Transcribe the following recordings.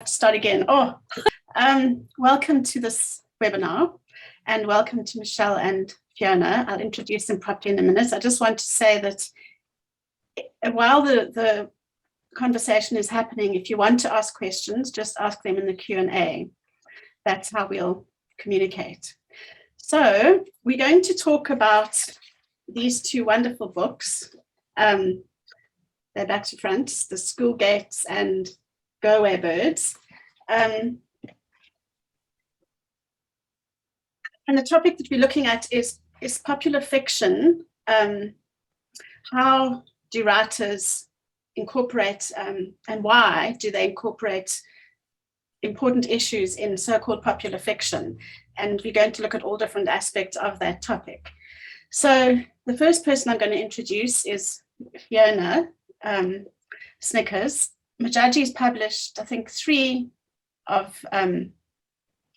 Start again. Welcome to this webinar and welcome to Michelle and Fiona. I'll introduce them properly in a minute. I just want to say that while the conversation is happening, if you want to ask questions, just ask them in the Q&A. That's how we'll communicate. So we're going to talk about these two wonderful books. They're back to front, The School Gates and Go Away Birds. And the topic that we're looking at is popular fiction. How do writers incorporate and why do they incorporate important issues in so-called popular fiction? And we're going to look at all different aspects of that topic. So the first person I'm going to introduce is Fiona Snyckers. Majaji's published, I think, 3 of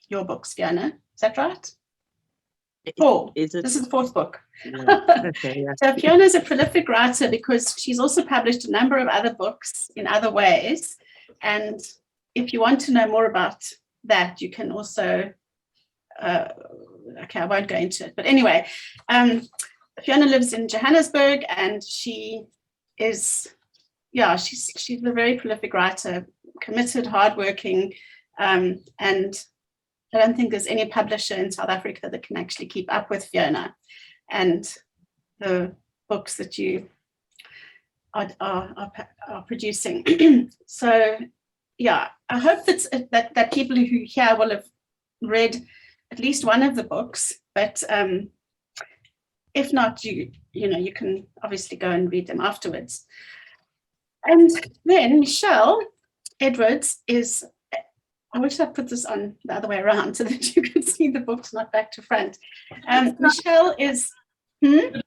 your books, Fiona. Is that right? 4. This is the 4th book. Yeah. Okay, yeah. So Fiona is a prolific writer because she's also published a number of other books in other ways. And if you want to know more about that, you can also, okay, I won't go into it. But anyway, Fiona lives in Johannesburg and she is, she's a very prolific writer, committed, hardworking, and I don't think there's any publisher in South Africa that can actually keep up with Fiona and the books that you are producing. So, yeah, I hope that people who here will have read at least one of the books, but if not, you can obviously go and read them afterwards. And then Michelle Edwards is, I wish I put this on the other way around so that you could see the books, not back to front. Michelle is, It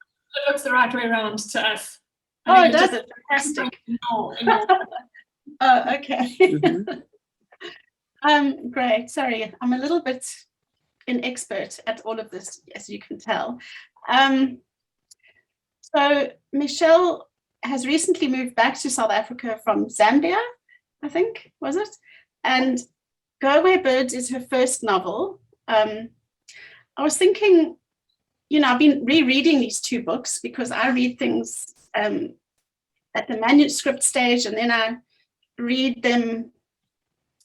looks the right way around to us. Oh, does it? Fantastic. No. Oh, okay. Mhm. Great. Sorry, I'm a little bit inexpert at all of this, as you can tell. So Michelle has recently moved back to South Africa from Zambia, I think, was it? And Go Away Birds is her first novel. I was thinking, I've been rereading these 2 books because I read things at the manuscript stage and then I read them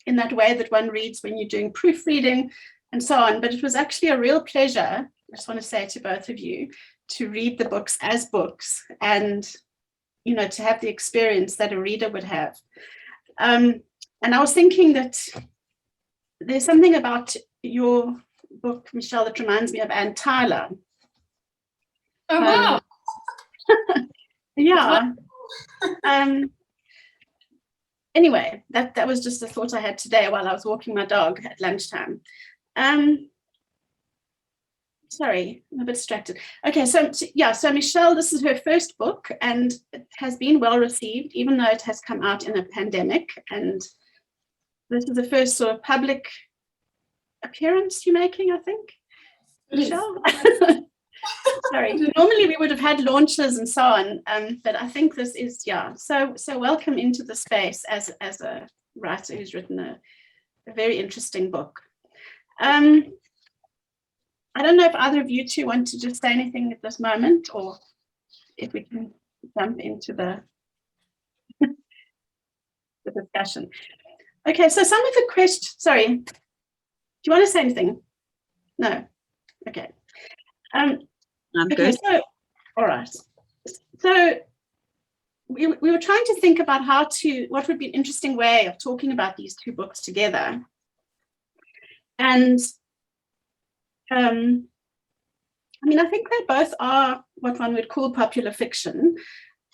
in that way that one reads when you're doing proofreading and so on. But it was actually a real pleasure, I just want to say to both of you, to read the books as books and to have the experience that a reader would have. And I was thinking that there's something about your book, Michelle, that reminds me of Anne Tyler. Oh, wow. Yeah. Anyway, that was just a thought I had today while I was walking my dog at lunchtime. Sorry, I'm a bit distracted. Okay, so Michelle, this is her first book and it has been well received, even though it has come out in a pandemic. And this is the first sort of public appearance you're making, I think, Michelle. Sorry, normally we would have had launches and so on, but I think this is, so welcome into the space as a writer who's written a very interesting book. I don't know if either of you two want to just say anything at this moment or if we can jump into the discussion. Okay, so some of the questions, sorry, do you want to say anything? No? Okay. I'm Okay, good. so, all right. So we were trying to think about what would be an interesting way of talking about these 2 books together. And I think they both are what one would call popular fiction.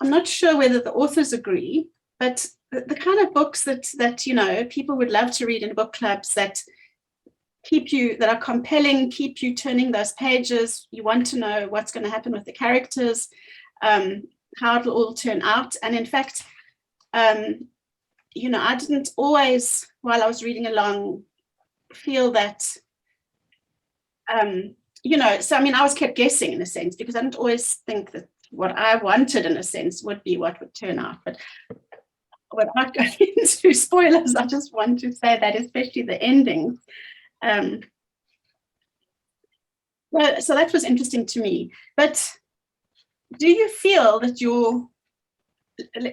I'm not sure whether the authors agree, but the kind of books that people would love to read in book clubs that are compelling, keep you turning those pages. You want to know what's going to happen with the characters, how it'll all turn out. And in fact, I didn't always, while I was reading along, feel that, I was kept guessing in a sense because I didn't always think that what I wanted in a sense would be what would turn out. But without going into spoilers, I just want to say that especially the endings. So that was interesting to me. But do you feel that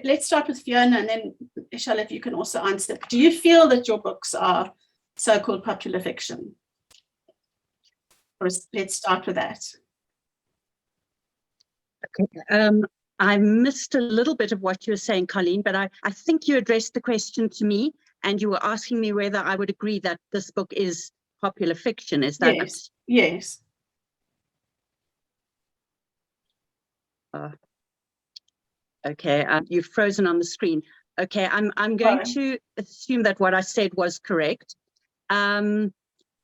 let's start with Fiona, and then Michelle, if you can also answer. Do you feel that your books are so-called popular fiction? Or let's start with that. Okay. I missed a little bit of what you were saying, Colleen, but I think you addressed the question to me, and you were asking me whether I would agree that this book is popular fiction. Is that? Yes. Yes. Okay, you've frozen on the screen. Okay, I'm going to assume that what I said was correct.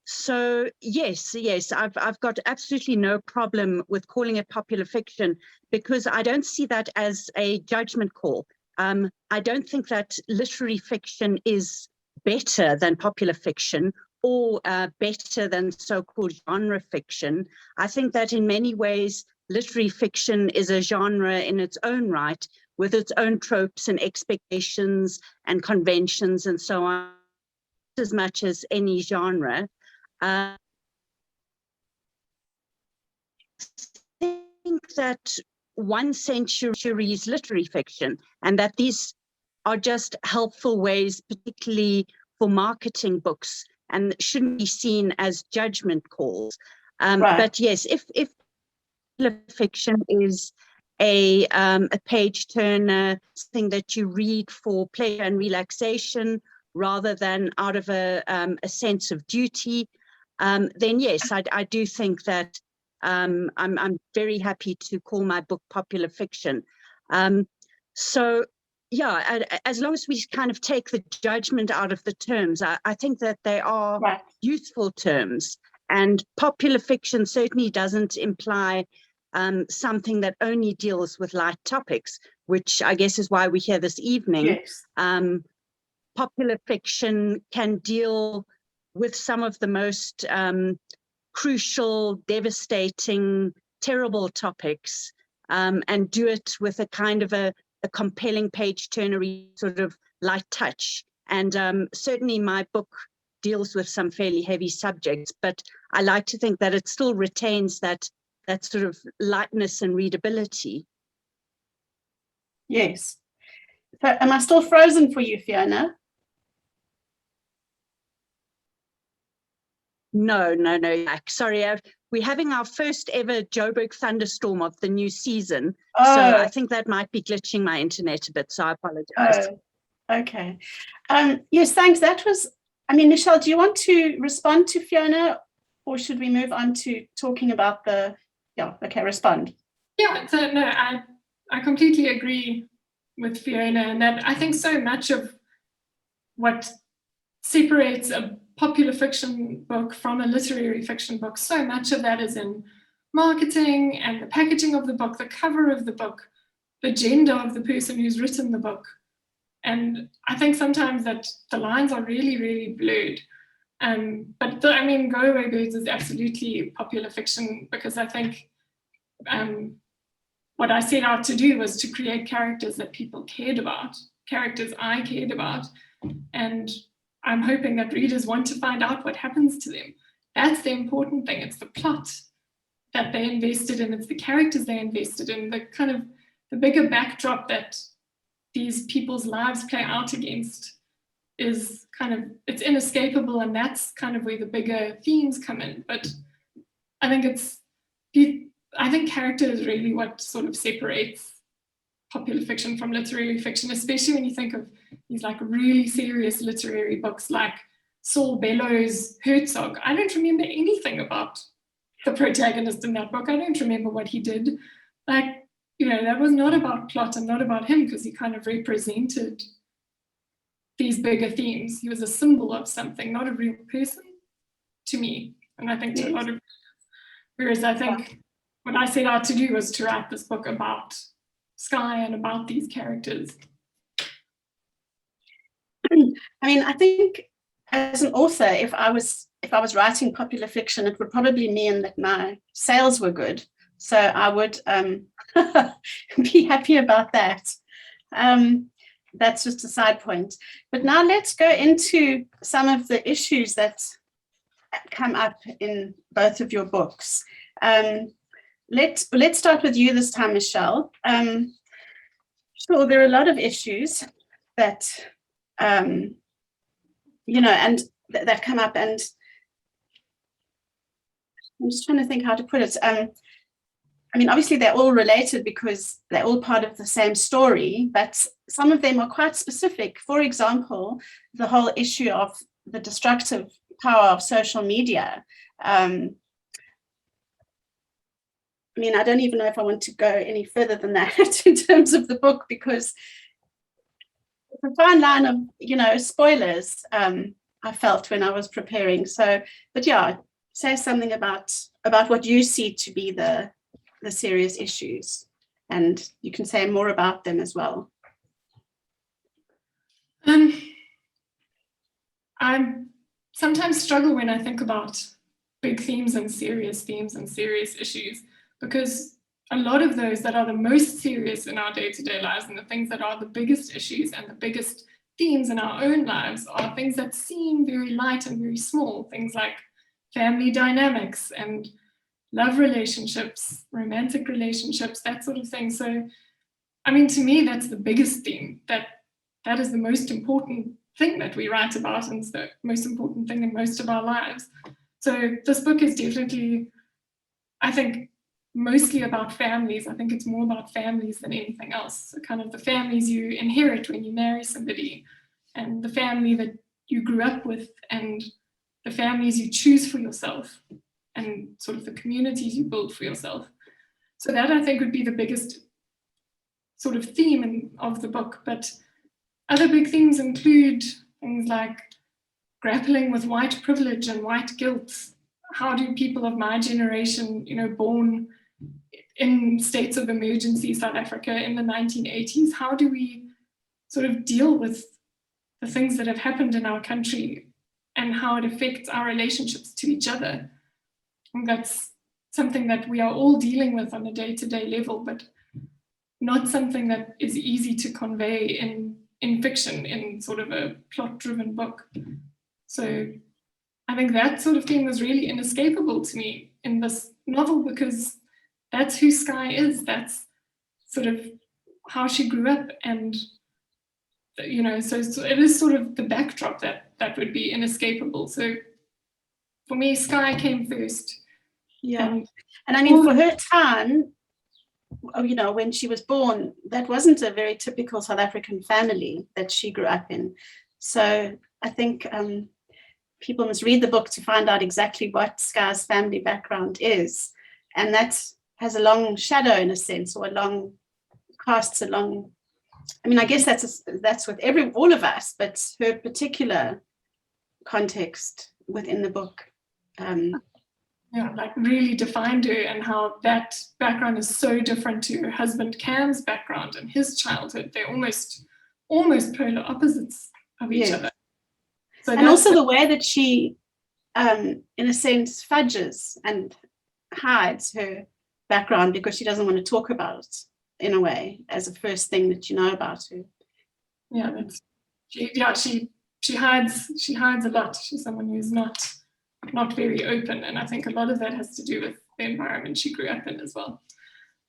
So yes, I've got absolutely no problem with calling it popular fiction, because I don't see that as a judgment call. I don't think that literary fiction is better than popular fiction or better than so-called genre fiction. I think that in many ways, literary fiction is a genre in its own right, with its own tropes and expectations and conventions and so on, as much as any genre. I think that one century is literary fiction, and that these are just helpful ways, particularly for marketing books, and shouldn't be seen as judgment calls. But yes, if fiction is a page turner, something that you read for pleasure and relaxation rather than out of a sense of duty, then yes, I do think that I'm very happy to call my book popular fiction. So yeah, as long as we kind of take the judgment out of the terms, I think that they are useful terms. And popular fiction certainly doesn't imply something that only deals with light topics, which I guess is why we're here this evening. Yes. Popular fiction can deal with some of the most crucial, devastating, terrible topics, and do it with a kind of a compelling page turnery sort of light touch. And certainly my book deals with some fairly heavy subjects, but I like to think that it still retains that sort of lightness and readability. Yes. So am I still frozen for you, Fiona? No. Sorry, we're having our first ever Joburg thunderstorm of the new season. So I think that might be glitching my internet a bit, so I apologize. Okay. Yes, thanks. That was, Michelle, do you want to respond to Fiona, or should we move on to talking about respond. Yeah, so no, I completely agree with Fiona, and that I think so much of what separates a popular fiction book from a literary fiction book, so much of that is in marketing and the packaging of the book, the cover of the book, the gender of the person who's written the book. And I think sometimes that the lines are really, really blurred. But Go Away Birds is absolutely popular fiction, because I think what I set out to do was to create characters that people cared about, characters I cared about. And I'm hoping that readers want to find out what happens to them. That's the important thing. It's the plot that they invested in. It's the characters they invested in, the kind of the bigger backdrop that these people's lives play out against is kind of, it's inescapable, and that's kind of where the bigger themes come in. But I think character is really what sort of separates popular fiction from literary fiction, especially when you think of these like really serious literary books like Saul Bellows' Herzog. I don't remember anything about the protagonist in that book. I don't remember what he did. That was not about plot and not about him, because he kind of represented these bigger themes. He was a symbol of something, not a real person to me. And I think to a lot of, whereas I think what I set out to do was to write this book about Sky and about these characters. I think as an author, if I was writing popular fiction, it would probably mean that my sales were good. So I would be happy about that. that's just a side point. But now let's go into some of the issues that come up in both of your books. Let's start with you this time, Michelle. Sure, there are a lot of issues that you know, and that come up, and I'm just trying to think how to put it. I mean, obviously they're all related because they're all part of the same story, but some of them are quite specific. For example, the whole issue of the destructive power of social media. I mean, I don't even know if I want to go any further than that in terms of the book, because it's a fine line of, you know, spoilers, I felt when I was preparing. So, but yeah, say something about what you see to be the serious issues, and you can say more about them as well. I sometimes struggle when I think about big themes and serious issues, because a lot of those that are the most serious in our day-to-day lives and the things that are the biggest issues and the biggest themes in our own lives are things that seem very light and very small, things like family dynamics and love relationships, romantic relationships, that sort of thing. So, I mean, to me, that's the biggest theme, that is the most important thing that we write about, and it's the most important thing in most of our lives. So this book is definitely, I think, mostly about families. I think it's more about families than anything else. So kind of the families you inherit when you marry somebody, and the family that you grew up with, and the families you choose for yourself, and sort of the communities you build for yourself. So that, I think, would be the biggest sort of theme of the book. But other big themes include things like grappling with white privilege and white guilt. How do people of my generation, you know, born in states of emergency South Africa in the 1980s, how do we sort of deal with the things that have happened in our country and how it affects our relationships to each other? And that's something that we are all dealing with on a day-to-day level, but not something that is easy to convey in fiction, in sort of a plot-driven book. So I think that sort of thing was really inescapable to me in this novel, because that's who Skye is. That's sort of how she grew up, and you know, so it is sort of the backdrop that would be inescapable. So for me, Skye came first. Yeah, and I mean, for her time, you know, when she was born, that wasn't a very typical South African family that she grew up in. So I think people must read the book to find out exactly what Skye's family background is, and that has a long shadow, in a sense, or casts a long. I mean, I guess that's with all of us, but her particular context within the book. Yeah, like really defined her, and how that background is so different to her husband Cam's background and his childhood. They're almost polar opposites of each other. So and also the way that she, in a sense, fudges and hides her background because she doesn't want to talk about it, in a way, as a first thing that you know about her. Yeah, she hides a lot. She's someone who's not very open, and I think a lot of that has to do with the environment she grew up in as well.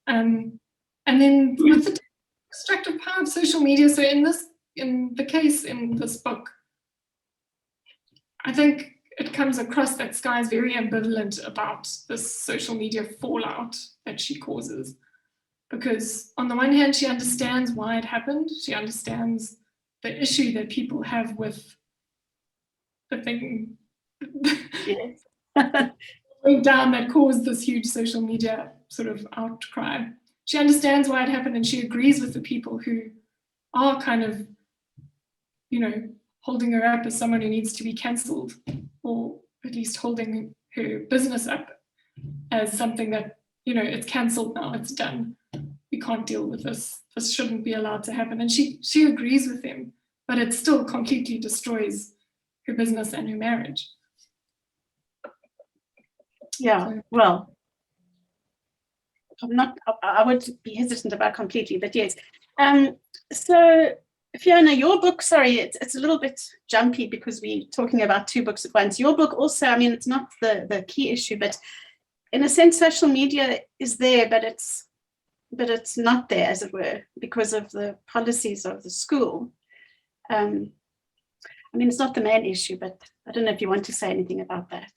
And then with the destructive power of social media, so in the case in this book, I think it comes across that Skye is very ambivalent about this social media fallout that she causes, because on the one hand, she understands why it happened. She understands the issue that people have with the thing down that caused this huge social media sort of outcry. She understands why it happened, and she agrees with the people who are kind of, you know, holding her up as someone who needs to be cancelled, or at least holding her business up as something that, you know, it's cancelled now, it's done. We can't deal with this. This shouldn't be allowed to happen. And she agrees with them, but it still completely destroys her business and her marriage. Yeah, well, I would be hesitant about completely, but yes. So Fiona, your book, sorry, it's a little bit jumpy because we're talking about two books at once. Your book also, I mean, it's not the key issue, but in a sense, social media is there, but it's not there, as it were, because of the policies of the school. I mean, it's not the main issue, but I don't know if you want to say anything about that.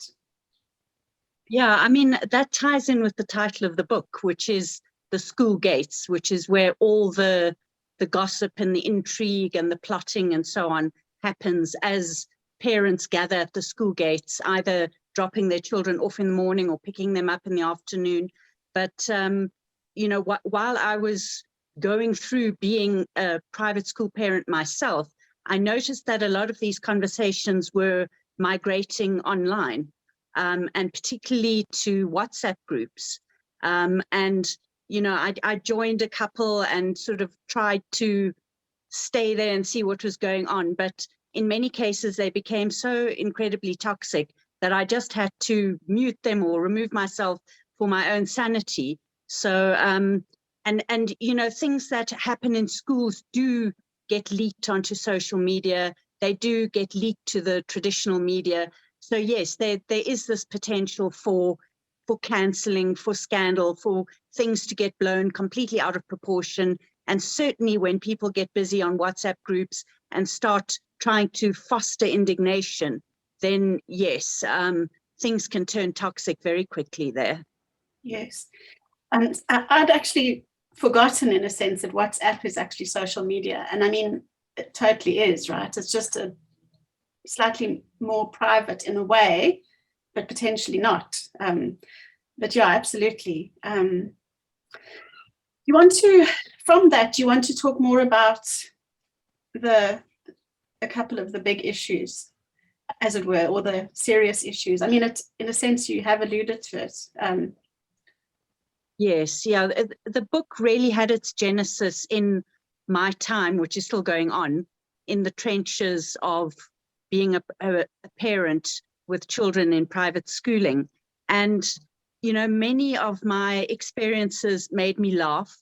Yeah, I mean, that ties in with the title of the book, which is The School Gates, which is where all the gossip and the intrigue and the plotting and so on happens as parents gather at the school gates, either dropping their children off in the morning or picking them up in the afternoon. But, you know, while I was going through being a private school parent myself, I noticed that a lot of these conversations were migrating online, and particularly to WhatsApp groups. And you know, I joined a couple and sort of tried to stay there and see what was going on. But in many cases, they became so incredibly toxic that I just had to mute them or remove myself for my own sanity. So, and you know, things that happen in schools do get leaked onto social media. They do get leaked to the traditional media. So yes, there is this potential for cancelling, for scandal, for things to get blown completely out of proportion. And certainly when people get busy on WhatsApp groups and start trying to foster indignation, then yes, things can turn toxic very quickly there. Yes. And I'd actually forgotten, in a sense, that WhatsApp is actually social media. And I mean, it totally is, right? It's just a slightly more private in a way, but potentially not. But yeah, absolutely. You want to, from that, you want to talk more about a couple of the big issues, as it were, or the serious issues. I mean, in a sense, you have alluded to it. Yes, yeah. The book really had its genesis in my time, which is still going on, in the trenches of being a parent with children in private schooling. And, you know, many of my experiences made me laugh,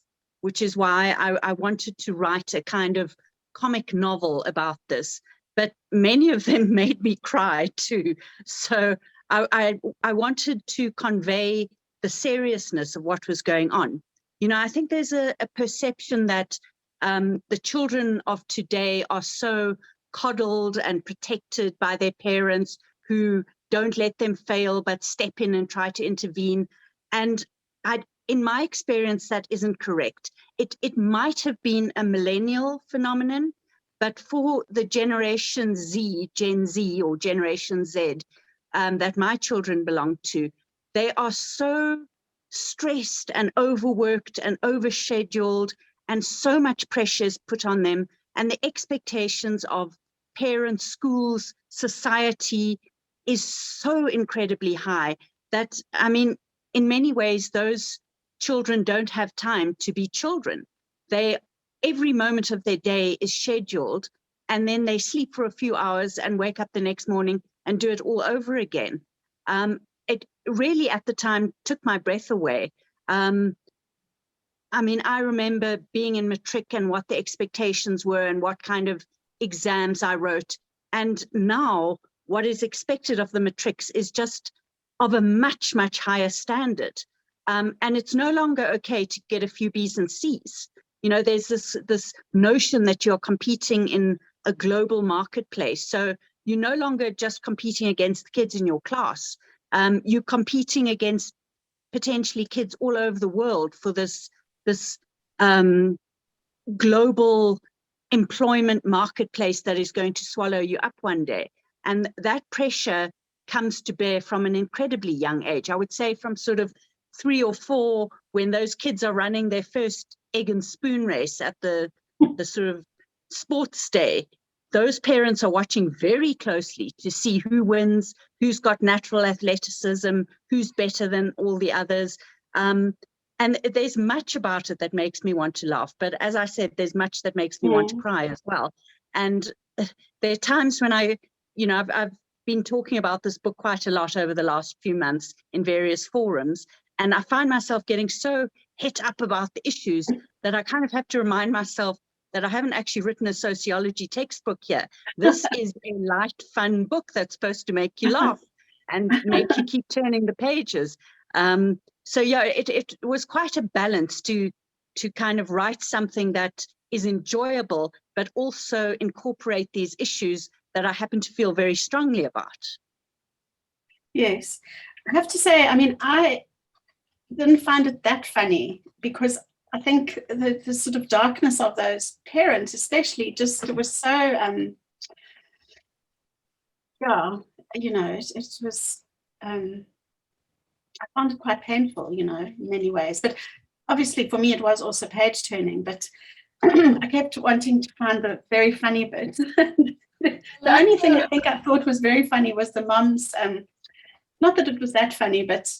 which is why I wanted to write a kind of comic novel about this. But many of them made me cry too. So I wanted to convey the seriousness of what was going on. You know, I think there's a perception that the children of today are so coddled and protected by their parents who don't let them fail but step in and try to intervene. And in my experience, that isn't correct. It might have been a millennial phenomenon, but for the Generation Z, Gen Z or Generation Z, that my children belong to, they are so stressed and overworked and overscheduled, and so much pressure is put on them, and the expectations of parents, schools, society is so incredibly high that, I mean, in many ways, those children don't have time to be children. Every moment of their day is scheduled, and then they sleep for a few hours and wake up the next morning and do it all over again. It really at the time took my breath away. I mean, I remember being in matric and what the expectations were and what kind of exams I wrote. And now what is expected of the matrics is just of a much, much higher standard. And it's no longer okay to get a few B's and C's. You know, there's this notion that you're competing in a global marketplace. So you're no longer just competing against the kids in your class. You're competing against potentially kids all over the world for this global employment marketplace that is going to swallow you up one day. And that pressure comes to bear from an incredibly young age. I would say from sort of 3 or 4, when those kids are running their first egg and spoon race at the sort of sports day. Those parents are watching very closely to see who wins, who's got natural athleticism, who's better than all the others. And there's much about it that makes me want to laugh. But as I said, there's much that makes me want to cry as well. And there are times when I've been talking about this book quite a lot over the last few months in various forums. And I find myself getting so hit up about the issues that I kind of have to remind myself, that I haven't actually written a sociology textbook here. This is a light, fun book that's supposed to make you laugh and make you keep turning the pages. So yeah, it was quite a balance to kind of write something that is enjoyable, but also incorporate these issues that I happen to feel very strongly about. Yes, I have to say, I mean, I didn't find it that funny, because I think the sort of darkness of those parents, especially, just, it was so, yeah, you know, it was, I found it quite painful, you know, in many ways. But obviously for me, it was also page turning, but I kept wanting to find the very funny bit. The only thing I think I thought was very funny was the mums, not that it was that funny, but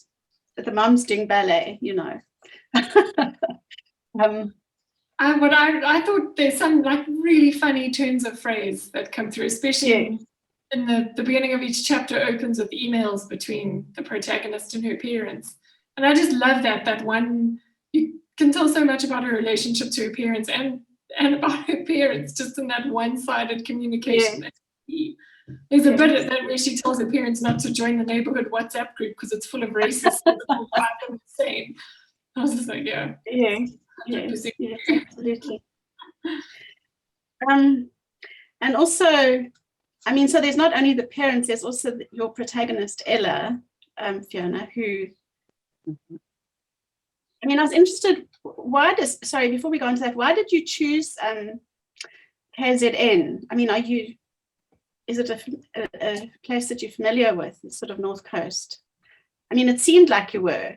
the mums doing ballet, you know. I thought there's some like really funny turns of phrase that come through, especially in the beginning of each chapter opens with emails between the protagonist and her parents. And I just love that one, you can tell so much about her relationship to her parents and about her parents just in that one-sided communication. Yeah. There's a bit where she tells her parents not to join the neighborhood WhatsApp group because it's full of racists and drive them insane. I was just like, yeah. Yes, absolutely. And also, I mean, so there's not only the parents, there's also your protagonist, Ella, Fiona, who, I mean, I was interested, sorry, before we go into that, why did you choose KZN? I mean, is it a place that you're familiar with, the sort of North Coast? I mean, it seemed like you were.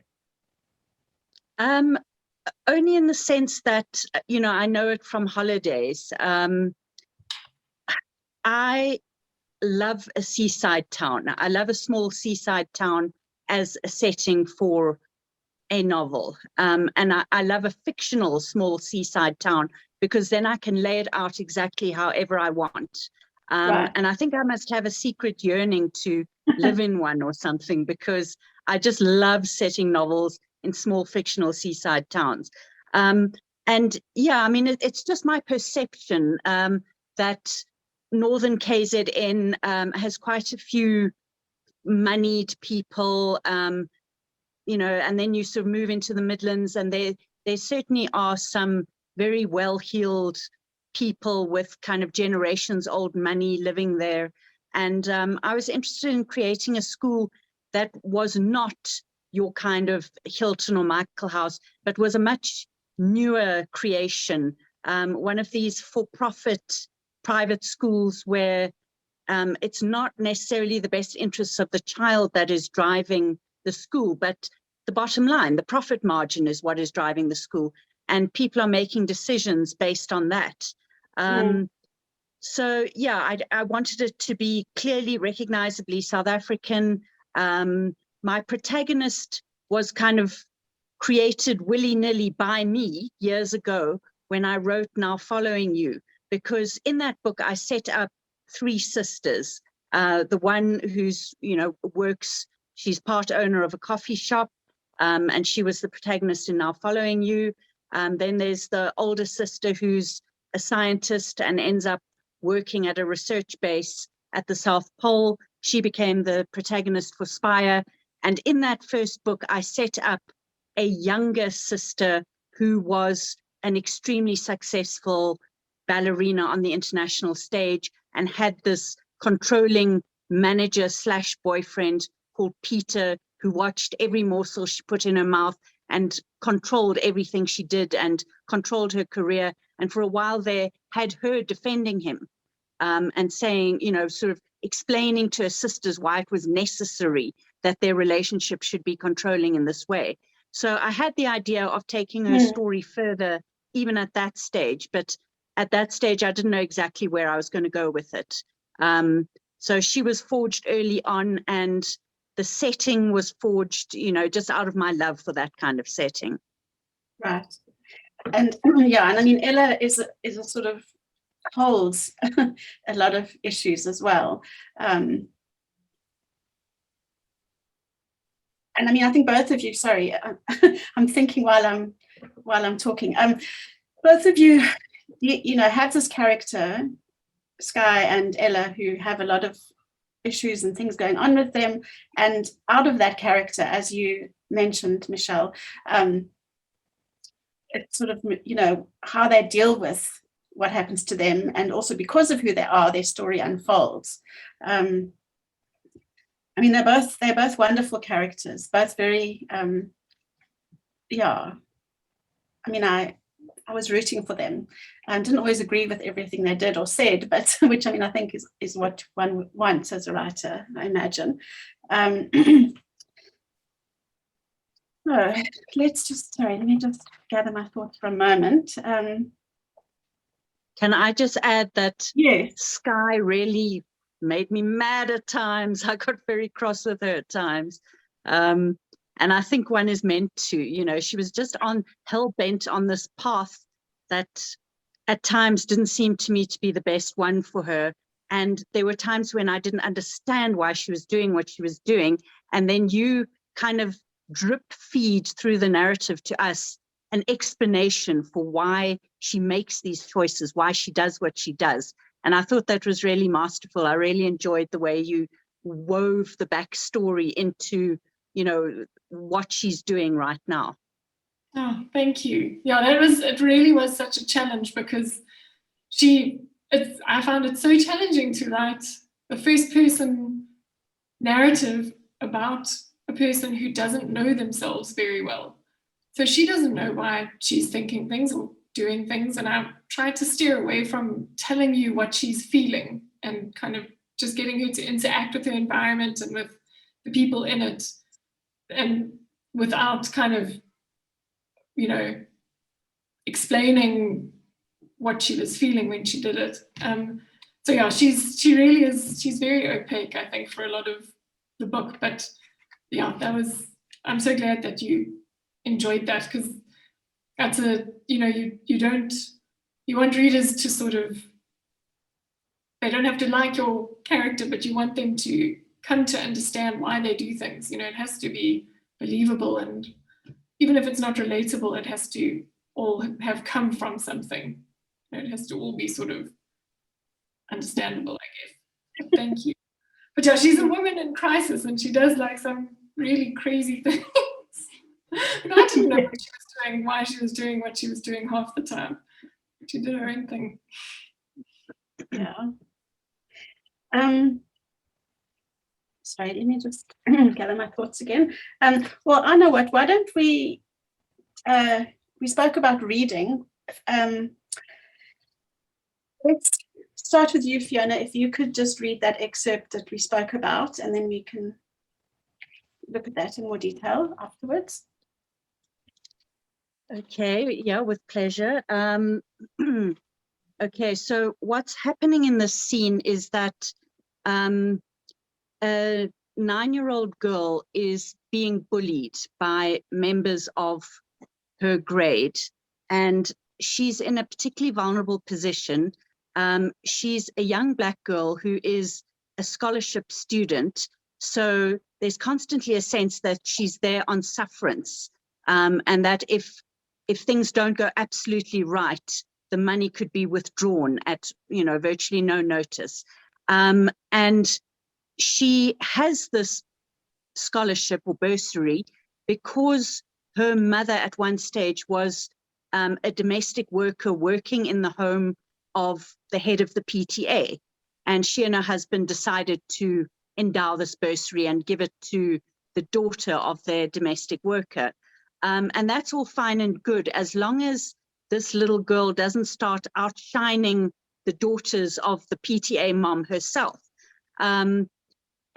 Only in the sense that, you know, I know it from holidays. I love a seaside town. I love a small seaside town as a setting for a novel. And I love a fictional small seaside town, because then I can lay it out exactly however I want. Right. And I think I must have a secret yearning to live in one or something, because I just love setting novels in small fictional seaside towns. And yeah, I mean, it's just my perception that Northern KZN has quite a few moneyed people, you know, and then you sort of move into the Midlands, and there certainly are some very well-heeled people with kind of generations old money living there. And I was interested in creating a school that was not your kind of Hilton or Michael House, but was a much newer creation, one of these for-profit private schools where it's not necessarily the best interests of the child that is driving the school, but the bottom line, the profit margin, is what is driving the school, and people are making decisions based on that. So yeah, I wanted it to be clearly recognizably South African. My protagonist was kind of created willy-nilly by me years ago when I wrote Now Following You, because in that book I set up three sisters. The one who's, you know, works, she's part owner of a coffee shop, and she was the protagonist in Now Following You. Then there's the older sister who's a scientist and ends up working at a research base at the South Pole. She became the protagonist for Spire. And in that first book, I set up a younger sister who was an extremely successful ballerina on the international stage and had this controlling manager / boyfriend called Peter, who watched every morsel she put in her mouth and controlled everything she did and controlled her career. And for a while there had her defending him and saying, you know, sort of explaining to her sisters why it was necessary that their relationship should be controlling in this way. So I had the idea of taking her story further, even at that stage. But at that stage, I didn't know exactly where I was going to go with it. So she was forged early on, and the setting was forged, you know, just out of my love for that kind of setting. Right. And yeah, and I mean, Ella is a sort of holds a lot of issues as well. And I mean, I think both of you, sorry, I'm thinking while I'm talking, both of you you know, had this character, Sky and Ella, who have a lot of issues and things going on with them. And out of that character, as you mentioned, Michelle, it's sort of, you know, how they deal with what happens to them, and also because of who they are, their story unfolds. I mean, they're both wonderful characters, both very, yeah. I mean, I was rooting for them. Didn't always agree with everything they did or said, but which, I mean, I think is what one wants as a writer, I imagine. So let me just gather my thoughts for a moment. Can I just add that Yes. Sky really made me mad at times. I got very cross with her at times. And I think one is meant to, you know, she was just hell-bent on this path that at times didn't seem to me to be the best one for her. And there were times when I didn't understand why she was doing what she was doing. And then you kind of drip feed through the narrative to us an explanation for why she makes these choices, why she does what she does. And I thought that was really masterful. I really enjoyed the way you wove the backstory into, you know, what she's doing right now. Oh, thank you. Yeah, it really was such a challenge, because I found it so challenging to write a first person narrative about a person who doesn't know themselves very well. So she doesn't know why she's thinking things or doing things. And I tried to steer away from telling you what she's feeling, and kind of just getting her to interact with her environment and with the people in it, and without kind of, you know, explaining what she was feeling when she did it. So yeah, she really is, she's very opaque, I think, for a lot of the book. But yeah, I'm so glad that you enjoyed that, because that's you know, you want readers to sort of, they don't have to like your character, but you want them to come to understand why they do things. You know, it has to be believable, and even if it's not relatable, it has to all have come from something. You know, it has to all be sort of understandable, I guess. Thank you. But yeah, she's a woman in crisis, and she does like some really crazy things. And I didn't know what she was doing, why she was doing what she was doing half the time. She did her own thing. Yeah. Sorry, let me just gather my thoughts again. Well, I know what. Why don't we spoke about reading. Let's start with you, Fiona. If you could just read that excerpt that we spoke about, and then we can look at that in more detail afterwards. Okay, yeah, with pleasure. Okay, so what's happening in this scene is that a 9-year-old girl is being bullied by members of her grade, and she's in a particularly vulnerable position. She's a young Black girl who is a scholarship student, so there's constantly a sense that she's there on sufferance, and that if things don't go absolutely right, the money could be withdrawn at, you know, virtually no notice. And she has this scholarship or bursary because her mother at one stage was a domestic worker working in the home of the head of the PTA. And she and her husband decided to endow this bursary and give it to the daughter of their domestic worker. And that's all fine and good, as long as this little girl doesn't start outshining the daughters of the PTA mom herself.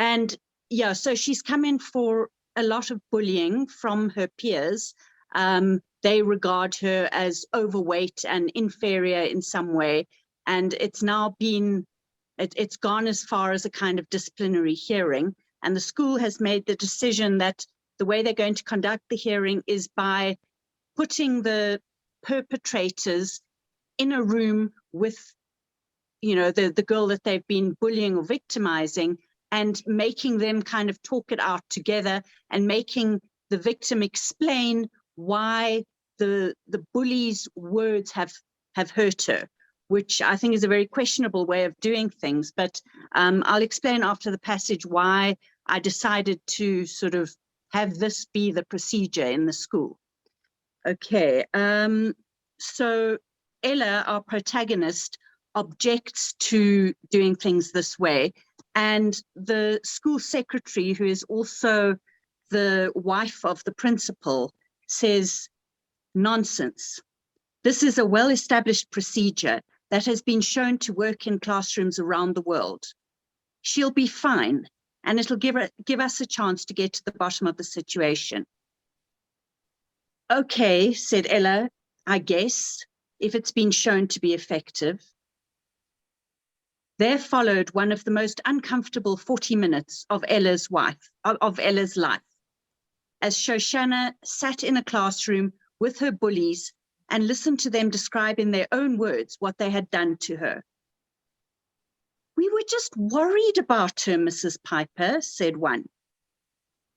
And yeah, so she's come in for a lot of bullying from her peers. They regard her as overweight and inferior in some way. And it's now it's gone as far as a kind of disciplinary hearing. And the school has made the decision that the way they're going to conduct the hearing is by putting the perpetrators in a room with, you know, the girl that they've been bullying or victimizing, and making them kind of talk it out together, and making the victim explain why the bully's words have have hurt her, which I think is a very questionable way of doing things. But I'll explain after the passage why I decided to sort of have this be the procedure in the school. Okay, so Ella, our protagonist, objects to doing things this way. And the school secretary, who is also the wife of the principal, says, "Nonsense. This is a well-established procedure that has been shown to work in classrooms around the world. She'll be fine, and it'll give us a chance to get to the bottom of the situation." "Okay," said Ella, "I guess, if it's been shown to be effective." There followed one of the most uncomfortable 40 minutes of Ella's life, as Shoshana sat in a classroom with her bullies and listened to them describe in their own words what they had done to her. "We were just worried about her, Mrs. Piper," said one.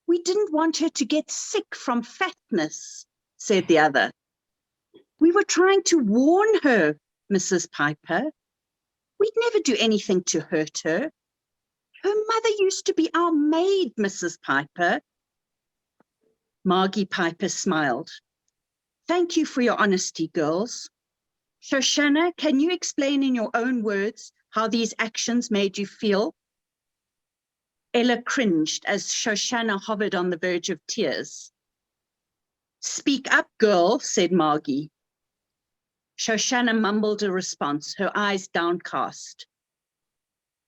"We didn't want her to get sick from fatness," said the other. "We were trying to warn her, Mrs. Piper. We'd never do anything to hurt her. Her mother used to be our maid, Mrs. Piper." Margie Piper smiled. "Thank you for your honesty, girls. Shoshana, can you explain in your own words how these actions made you feel?" Ella cringed as Shoshana hovered on the verge of tears. "Speak up, girl," said Margie. Shoshana mumbled a response, her eyes downcast.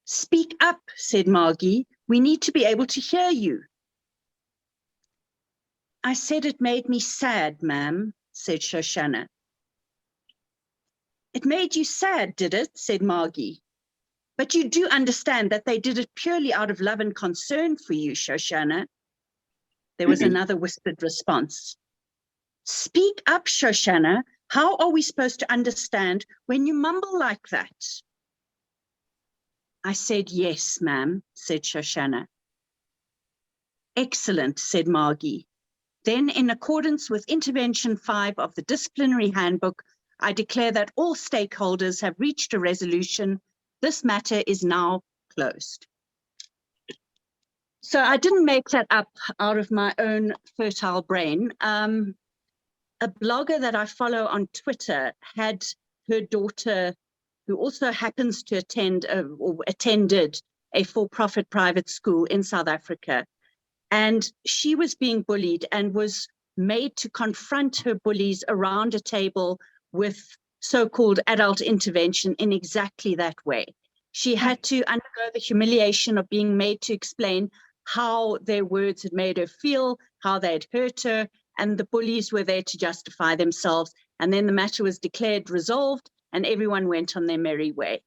"Speak up," said Margie. "We need to be able to hear you." "I said it made me sad, ma'am," said Shoshana. "It made you sad, did it?" said Margie. "But you do understand that they did it purely out of love and concern for you, Shoshana." There was another whispered response. "Speak up, Shoshana. How are we supposed to understand when you mumble like that?" "I said yes, ma'am," said Shoshana. "Excellent," said Margie. "Then, in accordance with Intervention 5 of the Disciplinary Handbook, I declare that all stakeholders have reached a resolution. This matter is now closed." So I didn't make that up out of my own fertile brain. A blogger that I follow on Twitter had her daughter, who also happens to attended a for-profit private school in South Africa, and she was being bullied and was made to confront her bullies around a table with so-called adult intervention in exactly that way. She had to undergo the humiliation of being made to explain how their words had made her feel, how they had hurt her, and the bullies were there to justify themselves. And then the matter was declared resolved and everyone went on their merry way.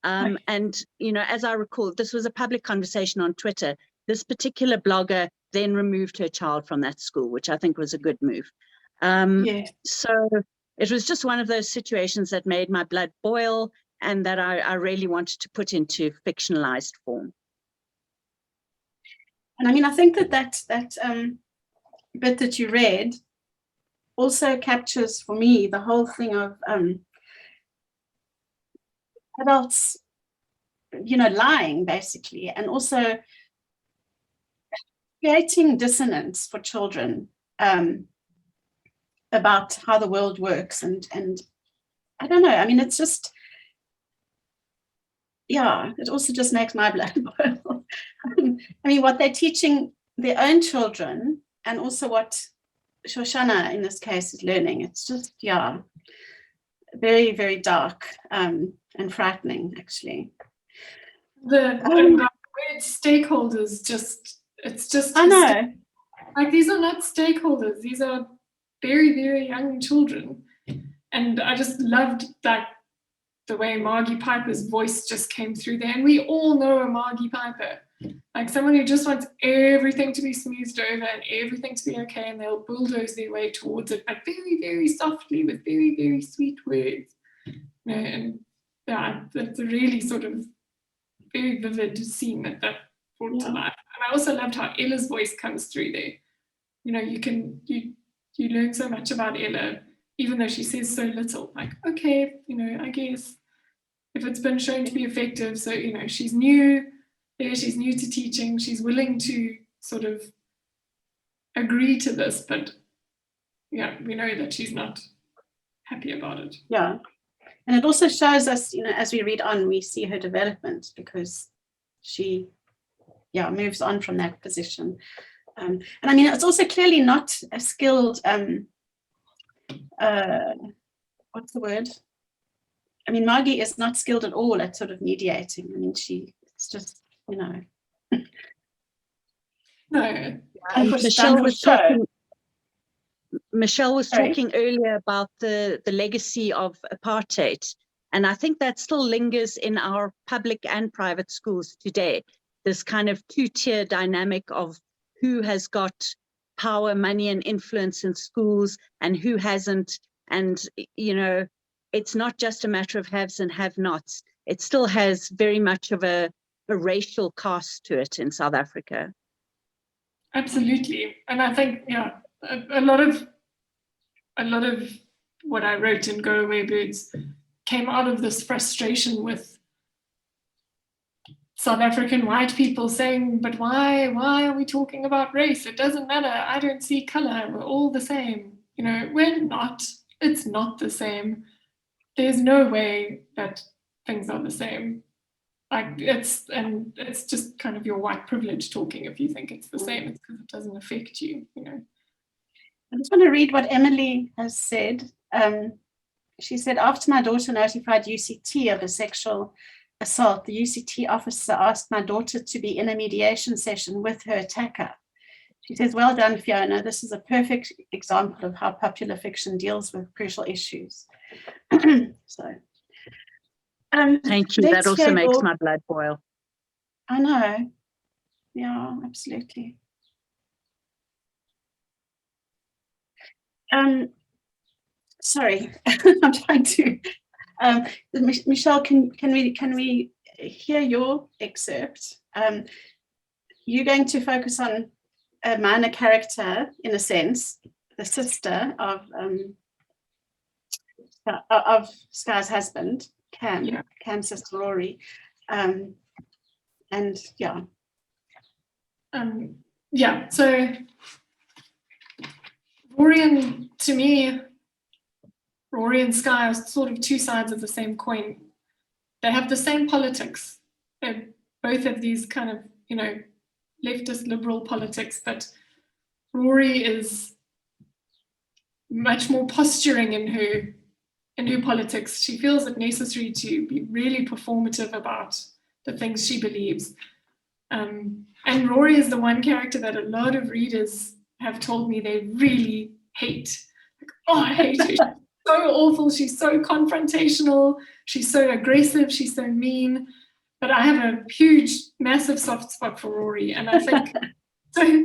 And, you know, as I recall, this was a public conversation on Twitter. This particular blogger then removed her child from that school, which I think was a good move. Yes. So it was just one of those situations that made my blood boil and that I really wanted to put into fictionalized form. And I mean, I think that bit that you read also captures for me the whole thing of adults, you know, lying basically, and also creating dissonance for children about how the world works. And I don't know, I mean, it's just, yeah, it also just makes my blood boil. I mean, what they're teaching their own children and also what Shoshana in this case is learning, it's just, yeah, very, very dark and frightening, actually. The word stakeholders it's just I know. like these are not stakeholders, these are very, very young children. And I just loved that the way Margie Piper's voice just came through there. And we all know a Margie Piper, like someone who just wants everything to be smoothed over and everything to be okay, and they'll bulldoze their way towards it, but very, very softly with very, very sweet words. You know, and yeah, that's a really sort of very vivid scene that brought to life. And I also loved how Ella's voice comes through there. You know, you learn so much about Ella even though she says so little, like, okay, I guess if it's been shown to be effective, so, she's new to teaching, she's willing to sort of agree to this, but yeah, we know that she's not happy about it. Yeah. And it also shows us, as we read on, we see her development because she, moves on from that position. And I mean, it's also clearly not a skilled, what's the word? I mean, Margie is not skilled at all at sort of mediating. I mean, it's just, No. Michelle was talking earlier about the legacy of apartheid. And I think that still lingers in our public and private schools today. This kind of two-tier dynamic of who has got power, money, and influence in schools and who hasn't. And, it's not just a matter of haves and have-nots. It still has very much of a racial cast to it in South Africa. Absolutely. And I think, a lot of what I wrote in Go Away Birds came out of this frustration with South African white people saying, but why are we talking about race? It doesn't matter. I don't see color. We're all the same. We're not. It's not the same. There's no way that things are the same. Like it's just kind of your white privilege talking. If you think it's the same, it's because it doesn't affect you, I just want to read what Emily has said. She said, after my daughter notified UCT of a sexual assault, the UCT officer asked my daughter to be in a mediation session with her attacker. She says, well done, Fiona. This is a perfect example of how popular fiction deals with crucial issues. So, thank you. That also makes my blood boil. I know. Yeah, absolutely. Sorry, I'm trying to. Michelle, can we hear your excerpt? You're going to focus on a minor character, in a sense, the sister of Sky's husband, Cam's sister Rory, and So Rory and Sky are sort of two sides of the same coin. They have the same politics. They both have these kind of, leftist liberal politics, but Rory is much more posturing in her politics. She feels it necessary to be really performative about the things she believes. And Rory is the one character that a lot of readers have told me they really hate. Like, I hate her. She's so awful. She's so confrontational. She's so aggressive. She's so mean. But I have a huge, massive soft spot for Rory. And I think,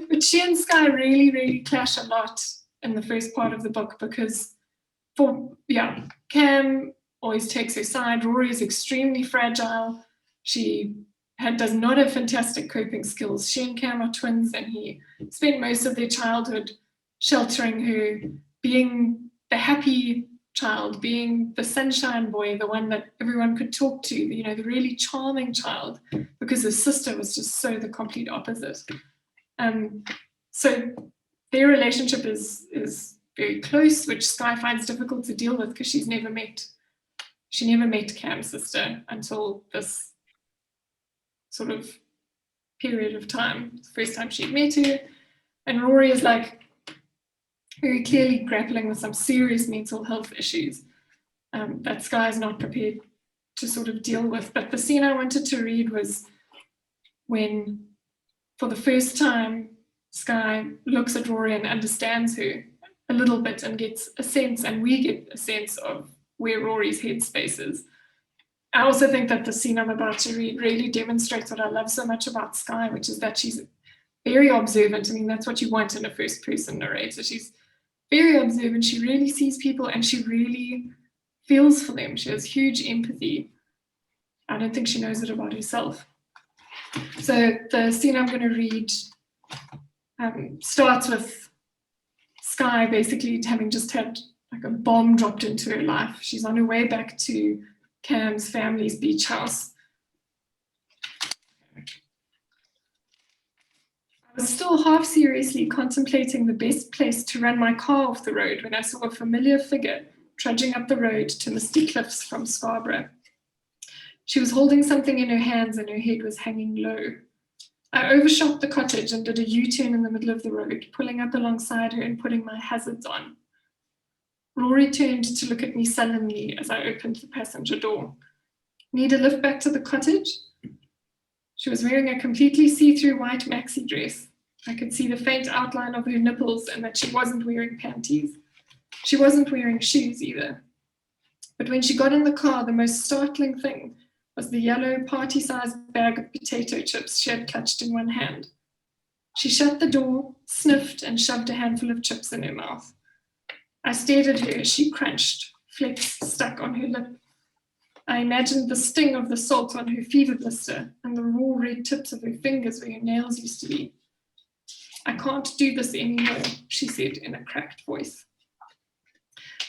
but she and Sky really, really clash a lot in the first part of the book because Cam always takes her side. Rory is extremely fragile. She does not have fantastic coping skills. She and Cam are twins, and he spent most of their childhood sheltering her, being the happy child, being the sunshine boy, the one that everyone could talk to, the really charming child, because his sister was just so the complete opposite. So their relationship is very close, which Sky finds difficult to deal with because she never met Cam's sister until this sort of period of time. It's the first time she'd met her. And Rory is like very clearly grappling with some serious mental health issues that Sky is not prepared to sort of deal with. But the scene I wanted to read was when, for the first time, Sky looks at Rory and understands her a little bit and gets a sense, and we get a sense of where Rory's headspace is. I also think that the scene I'm about to read really demonstrates what I love so much about Sky, which is that she's very observant. I mean, that's what you want in a first-person narrator. She's very observant. She really sees people and she really feels for them. She has huge empathy. I don't think she knows it about herself. So the scene I'm going to read starts with Sky basically having just had like a bomb dropped into her life. She's on her way back to Cam's family's beach house. I was still half seriously contemplating the best place to run my car off the road when I saw a familiar figure trudging up the road to Misty Cliffs from Scarborough. She was holding something in her hands and her head was hanging low. I overshot the cottage and did a U-turn in the middle of the road, pulling up alongside her and putting my hazards on. Rory turned to look at me sullenly as I opened the passenger door. Need a lift back to the cottage? She was wearing a completely see-through white maxi dress. I could see the faint outline of her nipples and that she wasn't wearing panties. She wasn't wearing shoes either. But when she got in the car, the most startling thing was the yellow party-sized bag of potato chips she had clutched in one hand. She shut the door, sniffed, and shoved a handful of chips in her mouth. I stared at her as she crunched, flecks stuck on her lip. I imagined the sting of the salt on her fever blister and the raw red tips of her fingers where her nails used to be. I can't do this anymore, she said in a cracked voice.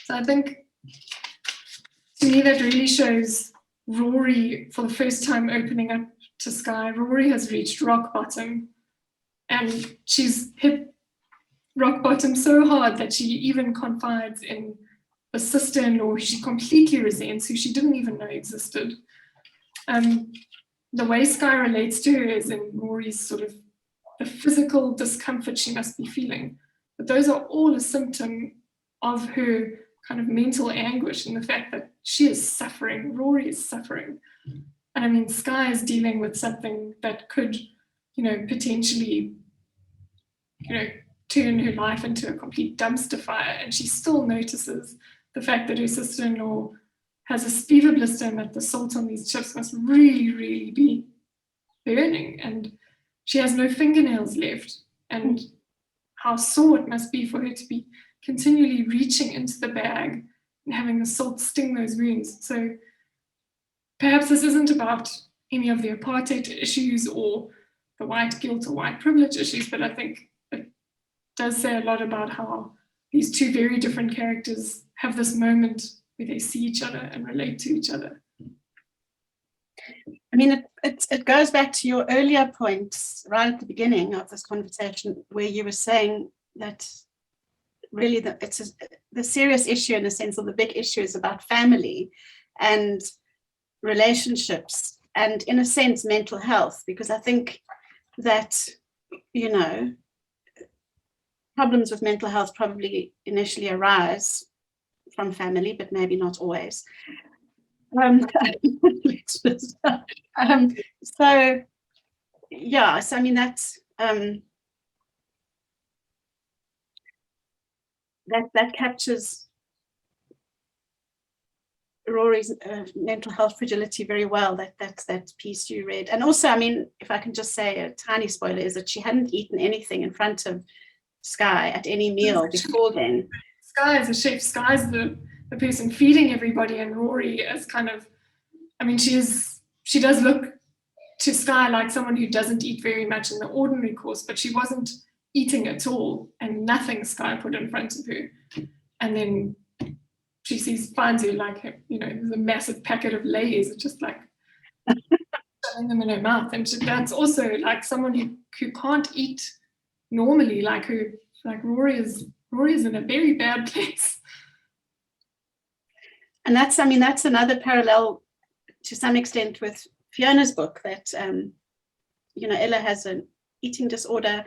So I think, to me, that really shows Rory, for the first time opening up to Sky. Rory has reached rock bottom, and she's hit rock bottom so hard that she even confides in a sister-in-law who she completely resents, who she didn't even know existed. The way Sky relates to her is in Rory's sort of the physical discomfort she must be feeling. But those are all a symptom of her kind of mental anguish and the fact that she is suffering, Rory is suffering. And I mean, Sky is dealing with something that could, potentially, turn her life into a complete dumpster fire. And she still notices the fact that her sister-in-law has a fever blister and that the salt on these chips must really, really be burning. And she has no fingernails left. And how sore it must be for her to be continually reaching into the bag and having the salt sting those wounds. So perhaps this isn't about any of the apartheid issues or the white guilt or white privilege issues, but I think it does say a lot about how these two very different characters have this moment where they see each other and relate to each other. I mean, it goes back to your earlier points right at the beginning of this conversation, where you were saying that really the serious issue, in a sense, or the big issue, is about family and relationships and, in a sense, mental health, because I think that, problems with mental health probably initially arise from family, but maybe not always. So I mean, that's that captures Rory's mental health fragility very well. That's that piece you read. And also, I mean, if I can just say a tiny spoiler, is that she hadn't eaten anything in front of Sky at any meal before then. Sky is a chef. Sky's the person feeding everybody, and Rory is kind of, I mean, she does look to Sky like someone who doesn't eat very much in the ordinary course, but she wasn't eating at all, and nothing Sky put in front of her. And then she finds her like, there's a massive packet of Lay's, just like shoving them in her mouth. And that's also like someone who can't eat normally, like Rory is in a very bad place. And that's another parallel to some extent with Fiona's book, that Ella has an eating disorder,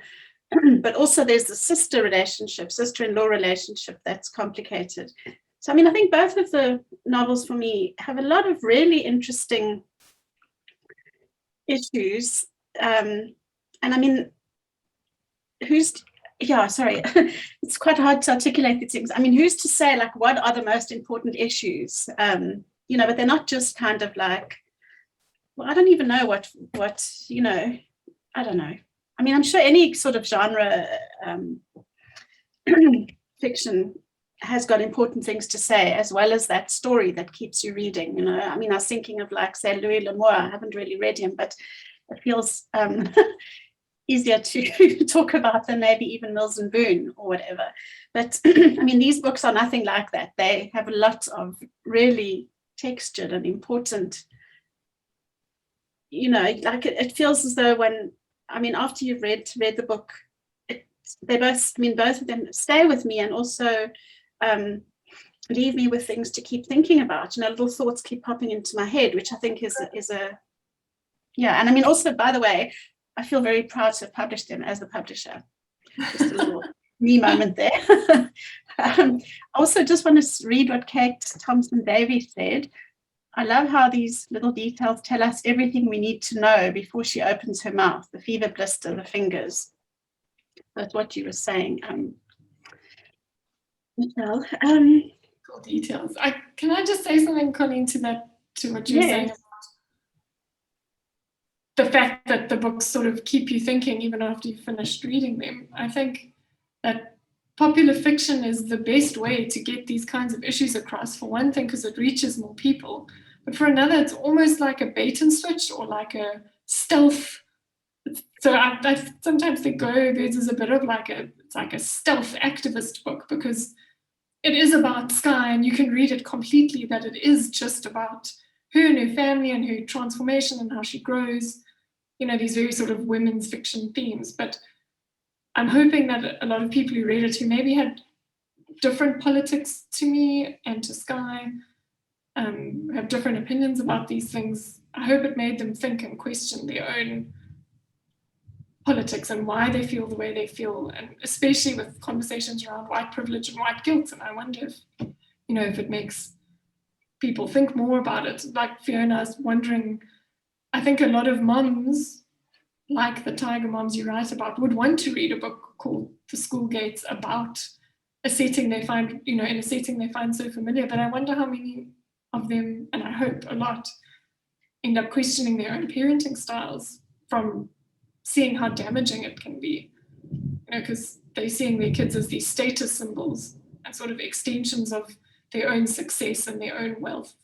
but also there's the sister-in-law relationship that's complicated. So I mean, I think both of the novels for me have a lot of really interesting issues. And I mean, it's quite hard to articulate these things. I mean, who's to say, like, what are the most important issues? But they're not just kind of like, well, I don't even know what I don't know. I mean, I'm sure any sort of genre fiction has got important things to say, as well as that story that keeps you reading. I mean, I was thinking of, like, say, Louis L'Amour. I haven't really read him, but it feels easier to talk about than maybe even Mills and Boon or whatever. But I mean, these books are nothing like that. They have a lot of really textured and important, like it feels as though when, I mean, after you've read the book, both of them stay with me and also leave me with things to keep thinking about. Little thoughts keep popping into my head, which I think is a yeah. And I mean, also, by the way, I feel very proud to have published them as the publisher. Just a little me moment there. Also, just want to read what Kate Thompson-Davies said. I love how these little details tell us everything we need to know before she opens her mouth, the fever blister, the fingers. That's what you were saying, Michelle. Cool details. Can I just say something, Colleen, to what you were saying about the fact that the books sort of keep you thinking even after you've finished reading them? I think that popular fiction is the best way to get these kinds of issues across, for one thing, because it reaches more people. But for another, it's almost like a bait and switch or like a stealth. So I sometimes think Go Birds is a bit of it's like a stealth activist book, because it is about Sky and you can read it completely that it is just about her and her family and her transformation and how she grows, these very sort of women's fiction themes. But I'm hoping that a lot of people who read it who maybe had different politics to me and to Sky, have different opinions about these things, I hope it made them think and question their own politics and why they feel the way they feel, and especially with conversations around white privilege and white guilt. And I wonder if it makes people think more about it. Like Fiona is wondering, I think a lot of mums, like the Tiger moms you write about, would want to read a book called The School Gates about a setting they find, in a setting they find so familiar. But I wonder how many of them, and I hope a lot, end up questioning their own parenting styles from seeing how damaging it can be, because they're seeing their kids as these status symbols and sort of extensions of their own success and their own wealth.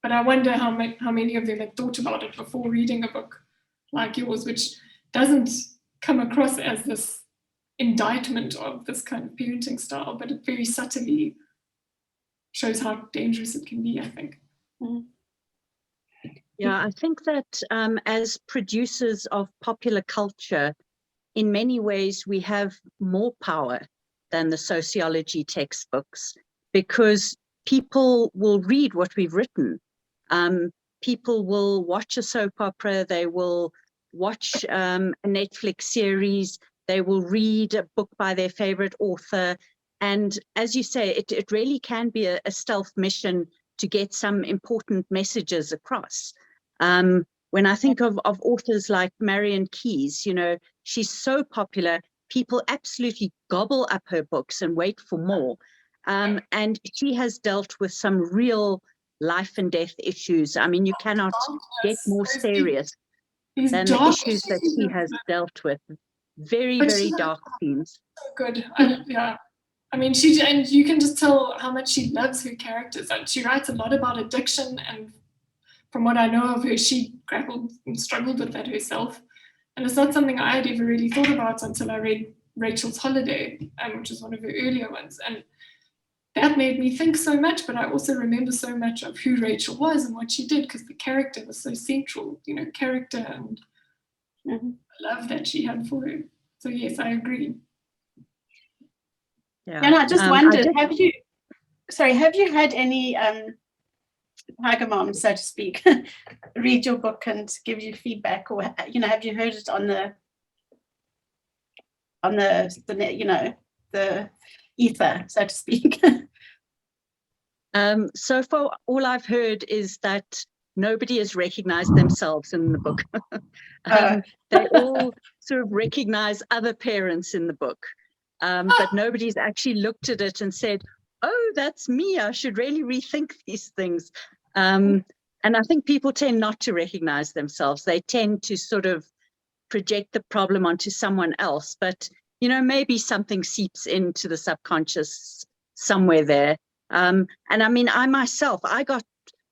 But I wonder how many of them had thought about it before reading a book like yours, which doesn't come across as this indictment of this kind of parenting style, but it very subtly shows how dangerous it can be, I think. Mm. Yeah, I think that as producers of popular culture, in many ways, we have more power than the sociology textbooks, because people will read what we've written. People will watch a soap opera, they will watch a Netflix series, they will read a book by their favorite author. And as you say, it really can be a stealth mission to get some important messages across. When I think of authors like Marian Keyes, she's so popular, people absolutely gobble up her books and wait for more. And she has dealt with some real life and death issues. I mean, you cannot get more serious than the issues that she has dealt with. Very, very dark themes. So good. Yeah. I mean, and you can just tell how much she loves her characters. And she writes a lot about addiction, and from what I know of her, she grappled and struggled with that herself. And it's not something I had ever really thought about until I read Rachel's Holiday, which is one of her earlier ones. And that made me think so much, but I also remember so much of who Rachel was and what she did, because the character was so central, character and love that she had for her. So yes, I agree. Yeah. And I just wondered, have you had any Tiger moms, so to speak, read your book and give you feedback, or have you heard it on the ether, so to speak? So far, all I've heard is that nobody has recognized themselves in the book. They all sort of recognize other parents in the book, but nobody's actually looked at it and said, oh, that's me, I should really rethink these things. And I think people tend not to recognize themselves. They tend to sort of project the problem onto someone else, but maybe something seeps into the subconscious somewhere there. And I mean, I myself, I got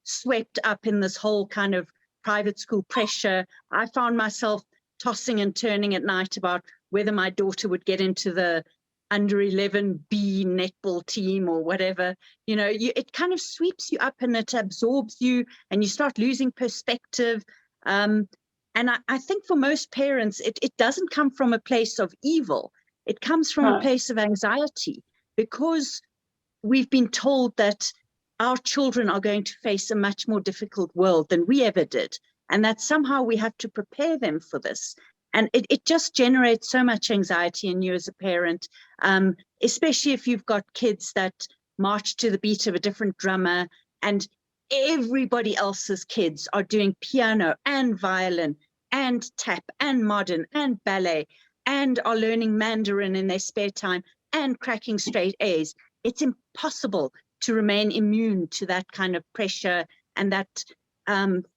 swept up in this whole kind of private school pressure. I found myself tossing and turning at night about whether my daughter would get into the under 11 B netball team or whatever. You know, it kind of sweeps you up and it absorbs you, and you start losing perspective. And I think for most parents, it doesn't come from a place of evil. It comes from a place of anxiety, because we've been told that our children are going to face a much more difficult world than we ever did, and that somehow we have to prepare them for this. And it just generates so much anxiety in you as a parent, especially if you've got kids that march to the beat of a different drummer, and everybody else's kids are doing piano and violin and tap and modern and ballet and are learning Mandarin in their spare time and cracking straight A's. It's impossible to remain immune to that kind of pressure and that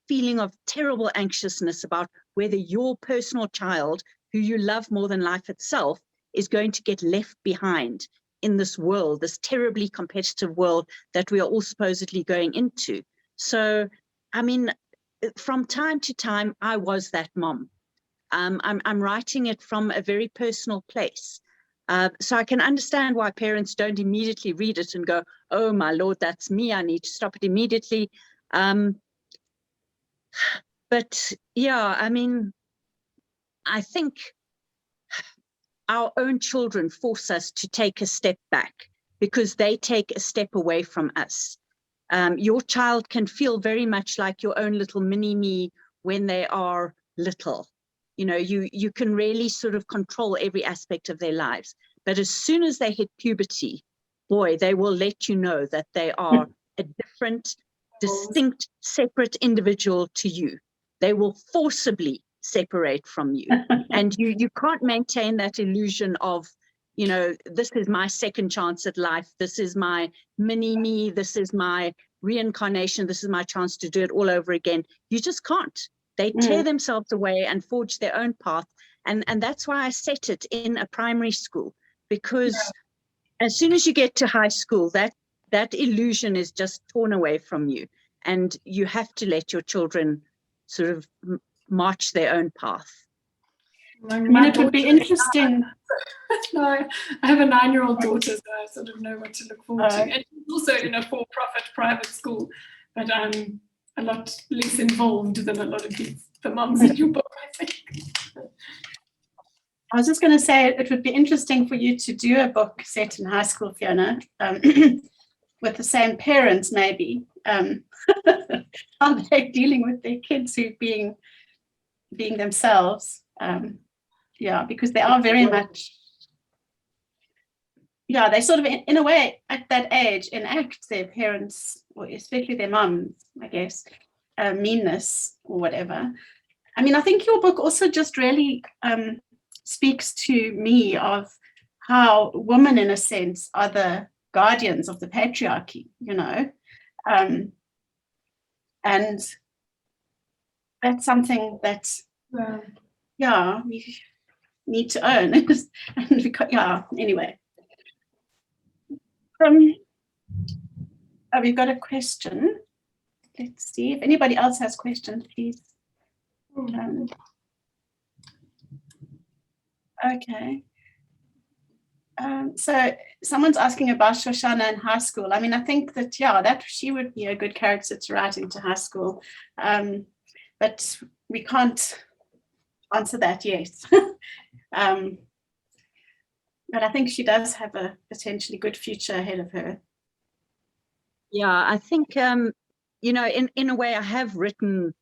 feeling of terrible anxiousness about whether your personal child, who you love more than life itself, is going to get left behind in this world, this terribly competitive world that we are all supposedly going into. So, I mean, from time to time, I was that mom. I'm writing it from a very personal place. So I can understand why parents don't immediately read it and go, oh my Lord, that's me, I need to stop it immediately. But yeah, I mean, I think our own children force us to take a step back because they take a step away from us. Your child can feel very much like your own little mini me when they are little. You know, you can really sort of control every aspect of their lives. But as soon as they hit puberty, boy, they will let you know that they are a different, distinct, separate individual to you. They will forcibly separate from you. And you can't maintain that illusion of, you know, this is my second chance at life. This is my mini me. This is my reincarnation. This is my chance to do it all over again. You just can't. They tear themselves away and forge their own path. And that's why I set it in a primary school, because as soon as you get to high school, that illusion is just torn away from you. And you have to let your children sort of march their own path. I mean, it would be interesting. No, I have a 9-year-old daughter, so I sort of know what to look forward to. And she's also in a for-profit private school, but I'm a lot less involved than a lot of the mums in your book, I think. I was just going to say it would be interesting for you to do a book set in high school, Fiona, with the same parents, maybe. How they're dealing with their kids who being themselves. Because they are very much, they sort of, in a way, at that age, enact their parents, or especially their mums, I guess, meanness or whatever. I mean, I think your book also just really speaks to me of how women, in a sense, are the guardians of the patriarchy, you know, and that's something that, we need to own. And anyway. We've got a question. Let's see if anybody else has questions, please. Okay. So someone's asking about Shoshana in high school. I mean, I think that, that she would be a good character to write into high school. But we can't answer that yet. But I think she does have a potentially good future ahead of her. Yeah, I think, you know, in a way I have written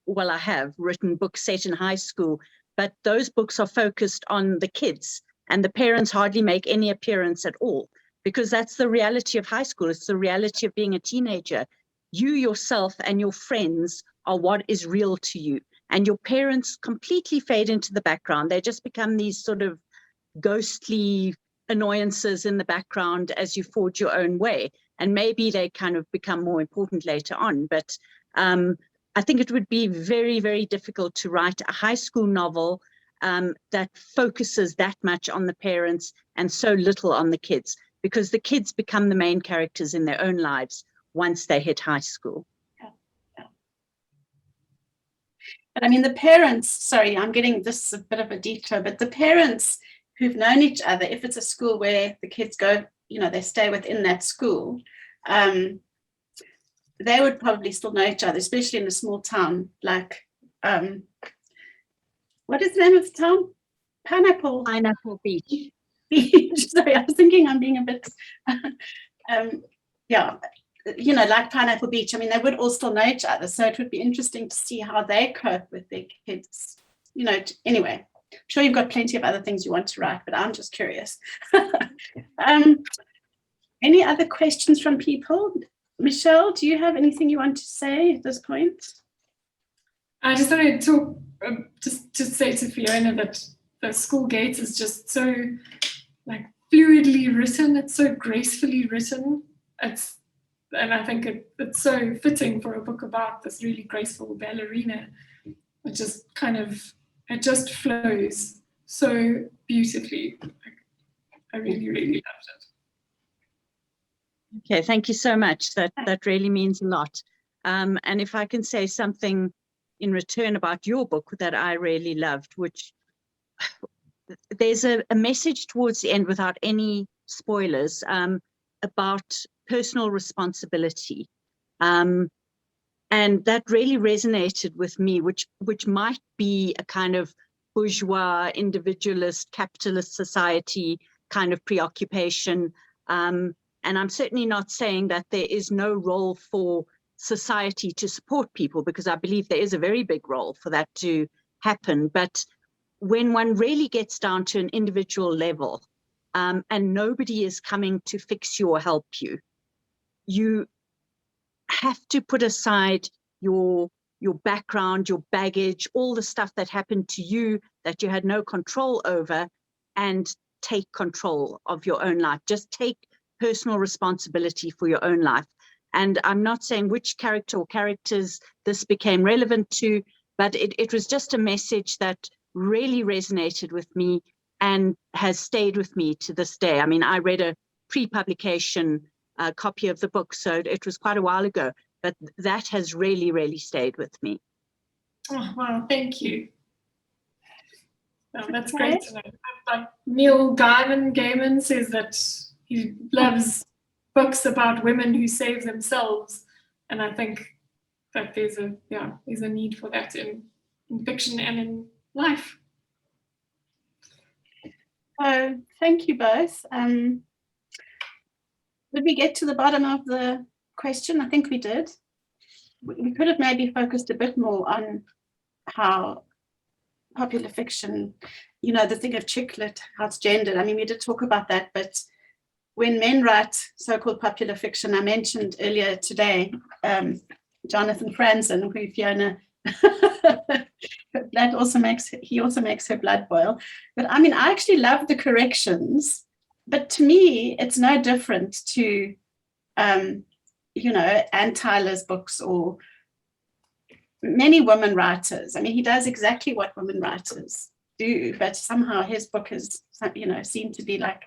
books set in high school, but those books are focused on the kids, and the parents hardly make any appearance at all, because that's the reality of high school. It's the reality of being a teenager. You yourself and your friends are what is real to you, and your parents completely fade into the background. They just become these sort of ghostly annoyances in the background as you forge your own way. And maybe they kind of become more important later on. But I think it would be very, very difficult to write a high school novel that focuses that much on the parents and so little on the kids, because the kids become the main characters in their own lives once they hit high school. But I mean, the parents, sorry, I'm getting this a bit of a detour, but the parents who've known each other, if it's a school where the kids go, they stay within that school, they would probably still know each other, especially in a small Town like, what is the name of the town? Pineapple Beach. Beach. Sorry, I was thinking I'm being a bit, yeah, like Pineapple Beach. I mean, they would all still know each other. So it would be interesting to see how they cope with their kids. Anyway, I'm sure you've got plenty of other things you want to write, but I'm just curious. Any other questions from people? Michelle, do you have anything you want to say at this point? I just wanted to talk, just to say to Fiona that the School Gates is just so like fluidly written. It's so gracefully written. And I think it's so fitting for a book about this really graceful ballerina. It just it just flows so beautifully. I really, really loved it. Okay, thank you so much. That really means a lot. And if I can say something in return about your book that I really loved, which there's a message towards the end without any spoilers about personal responsibility. And that really resonated with me, which might be a kind of bourgeois, individualist, capitalist society kind of preoccupation. And I'm certainly not saying that there is no role for society to support people, because I believe there is a very big role for that to happen. But when one really gets down to an individual level, and nobody is coming to fix you or help you, you have to put aside your background, your baggage, all the stuff that happened to you that you had no control over, and take control of your own life. Just take personal responsibility for your own life. And I'm not saying which character or characters this became relevant to, but it was just a message that really resonated with me and has stayed with me to this day. I mean, I read a pre-publication copy of the book, so it was quite a while ago, but that has really, really stayed with me. Oh, wow, thank you. Well, that's great to know. Like Neil Gaiman says that he loves books about women who save themselves, and I think that there's a need for that in fiction and in life. So thank you both. Did we get to the bottom of the question? I think we did. We could have maybe focused a bit more on how popular fiction, the thing of chick lit, how it's gendered. I mean, we did talk about that, but when men write so-called popular fiction, I mentioned earlier today, Jonathan Franzen, who Fiona, he also makes her blood boil. But I mean, I actually love the corrections, but to me, it's no different to, Anne Tyler's books or many women writers. I mean, he does exactly what women writers do, but somehow his book has, seemed to be like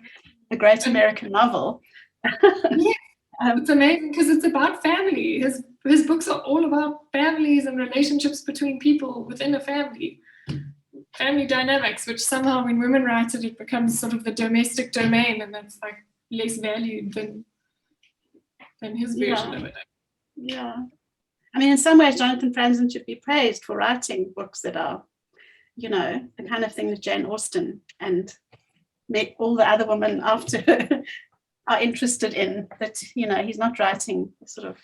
a great American novel. Yeah, it's amazing because it's about family. His books are all about families and relationships between people within a family dynamics, which somehow when women write it, it becomes sort of the domestic domain, and that's like less valued than his version of it. Yeah. I mean, in some ways, Jonathan Franzen should be praised for writing books that are, the kind of thing that Jane Austen and all the other women after her are interested in, that, he's not writing sort of,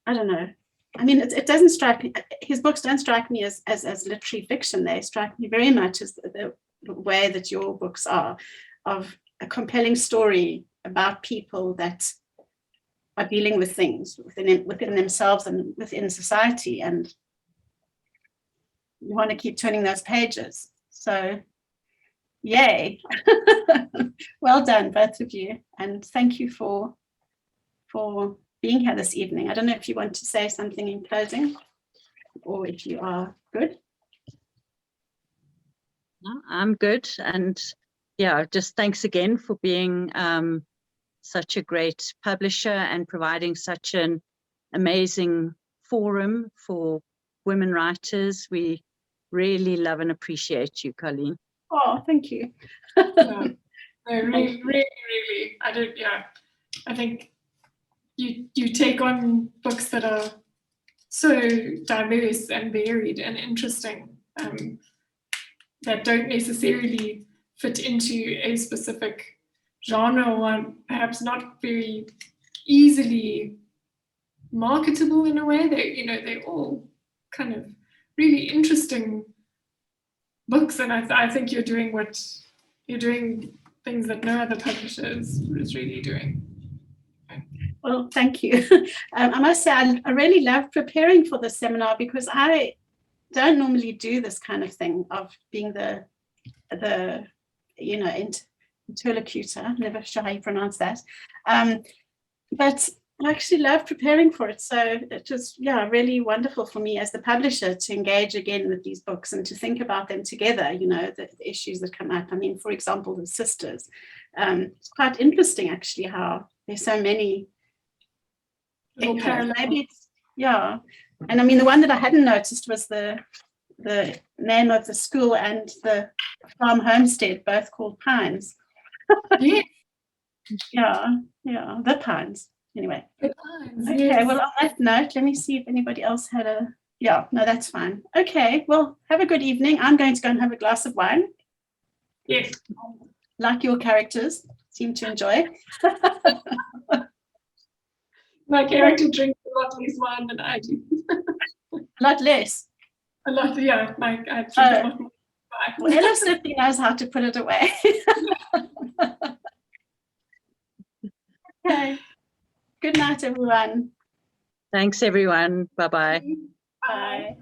I don't know. I mean, it doesn't strike me, his books don't strike me as literary fiction. They strike me very much as the way that your books are, of a compelling story about people that are dealing with things within themselves and within society, and you want to keep turning those pages. So yay. Well done, both of you, and thank you for being here this evening. I don't know if you want to say something in closing, or if you are good. No, I'm good, and just thanks again for being such a great publisher and providing such an amazing forum for women writers. We really love and appreciate you, Colleen. Oh, thank you. No, really, really. I think you take on books that are so diverse and varied and interesting, that don't necessarily fit into a specific genre, or perhaps not very easily marketable in a way. They're all kind of really interesting books, and I think you're doing things that no other publisher is really doing. Well, thank you. I must say, I really love preparing for the seminar, because I don't normally do this kind of thing of being the interlocutor. Never sure how you pronounce that. But I actually love preparing for it. So it was, really wonderful for me as the publisher to engage again with these books and to think about them together, the issues that come up. I mean, for example, the sisters. It's quite interesting, actually, how there's so many. Maybe it's, and I mean, the one that I hadn't noticed was the name of the school and the farm homestead, both called Pines. Yeah. The Pines. Anyway. The Pines. Okay, Yes. well, on that note, let me see if anybody else had no, that's fine. Okay, well, have a good evening. I'm going to go and have a glass of wine. Yes. Like your characters seem to enjoy. My character drinks a lot less wine than I do. A lot less. A lot, yeah. I drink a lot more wine. Well, Ella certainly knows how to put it away. Okay. Good night, everyone. Thanks, everyone. Bye-bye. Bye.